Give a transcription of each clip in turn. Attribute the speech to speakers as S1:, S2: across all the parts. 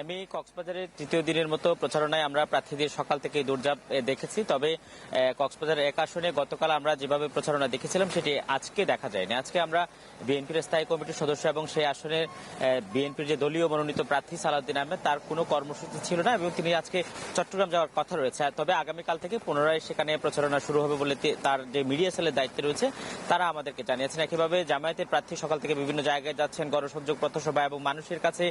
S1: আমি কক্সবাজারের তৃতীয় দিনের মতো প্রচারণায় আমরা প্রার্থীদের সকাল থেকে দৌড়ঝাঁপ দেখেছি। তবে কক্সবাজার এক আসনে গতকাল আমরা যেভাবে প্রচারণা দেখেছিলাম সেটি আজকে দেখা যায়নি। আজকে আমরা বিএনপির স্থায়ী কমিটির সদস্য এবং সেই আসনের বিএনপির যে দলীয় মনোনীত প্রার্থী সালাউদ্দিন আহমেদ, তার কোনো কর্মসূচি ছিল না এবং তিনি আজকে চট্টগ্রাম যাওয়ার কথা রয়েছে। তবে আগামীকাল থেকে পুনরায় সেখানে প্রচারণা শুরু হবে বলে তার যে মিডিয়া সেলের দায়িত্বে রয়েছে তারা আমাদেরকে জানিয়েছেন। একইভাবে জামায়াতের প্রার্থী সকাল থেকে বিভিন্ন জায়গায় যাচ্ছেন, গণসংযোগ পথসভা এবং মানুষের কাছে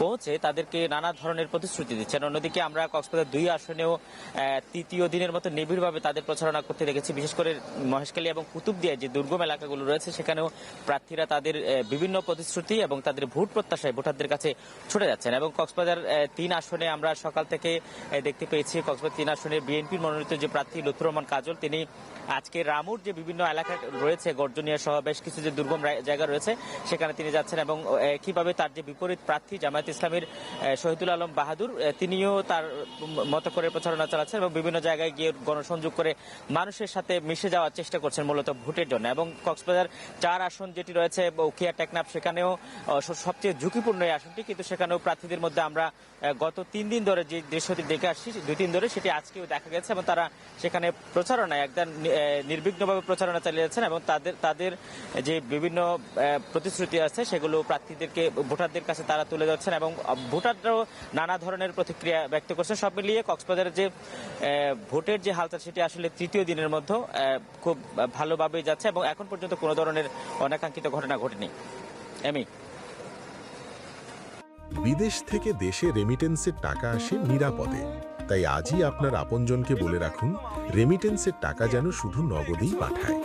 S1: পৌঁছে তাদেরকে নানা ধরনের প্রতিশ্রুতি দিচ্ছেন। অন্যদিকে আমরা কক্সবাজার 2 আসনেও তৃতীয় দিনের মতো নিবিড়ভাবে তাদের প্রচারণা করতে দেখেছি। বিশেষ করে মহেশখালী এবং কুতুবদিয়ায় যে দুর্গম এলাকাগুলো রয়েছে সেখানেও প্রার্থীরা তাদের বিভিন্ন প্রতিশ্রুতি এবং তাদের ভোট প্রত্যাশায় ভোটারদের কাছে ছুটে যাচ্ছেন। এবং কক্সবাজার 3 আসনে আমরা সকাল থেকে দেখতে পেয়েছি কক্সবাজার 3 আসনে বিএনপির মনোনীত যে প্রার্থী লুৎফর রহমান কাজল, তিনি আজকে রামুর যে বিভিন্ন এলাকা রয়েছে গর্জনিয়া সহ বেশ কিছু যে দুর্গম জায়গা রয়েছে সেখানে তিনি যাচ্ছেন। এবং কিভাবে তার যে বিপরীত প্রার্থী জামায়াত ইসলামের শহীদুল আলম বাহাদুর, তিনিও তার মতো করে প্রচারণা চালাচ্ছেন এবং বিভিন্ন জায়গায় গিয়ে গণসংযোগ করে মানুষের সাথে মিশে যাওয়ার চেষ্টা করছেন মূলত ভোটের জন্য। এবং কক্সবাজার 4 আসন যেটি রয়েছে উখিয়া টেকনাফ, সেখানেও সবচেয়ে ঝুঁকিপূর্ণ এই আসনটি, কিন্তু সেখানেও প্রার্থীদের মধ্যে আমরা গত 3 দিন ধরে যে দৃশ্যটি দেখে আসছি 2-3 ধরে সেটি আজকেও দেখা গেছে এবং তারা সেখানে প্রচারণায় একদম নির্বিঘ্নভাবে প্রচারণা চালিয়ে যাচ্ছেন এবং তাদের যে বিভিন্ন প্রতিশ্রুতি আছে সেগুলো প্রার্থীদেরকে ভোটারদের কাছে তারা তুলে যাচ্ছেন এবং ভোটাররাও নানা ধরনের প্রতিক্রিয়া ব্যক্ত করছেন। সব মিলিয়ে কক্সবাজারের যে ভোটের যে হালচাল সেটি আসলে তৃতীয় দিনের মধ্যে খুব ভালোভাবেই যাচ্ছে এবং এখন পর্যন্ত কোনো ধরনের অনাকাঙ্ক্ষিত ঘটনা ঘটেনি।
S2: বিদেশ থেকে দেশে রেমিটেন্সের টাকা আসে নিরাপদে। তাই আজই আপনার আপনজনকে বলে রাখুন, রেমিটেন্সের টাকা যেন শুধু নগদেই পাঠায়।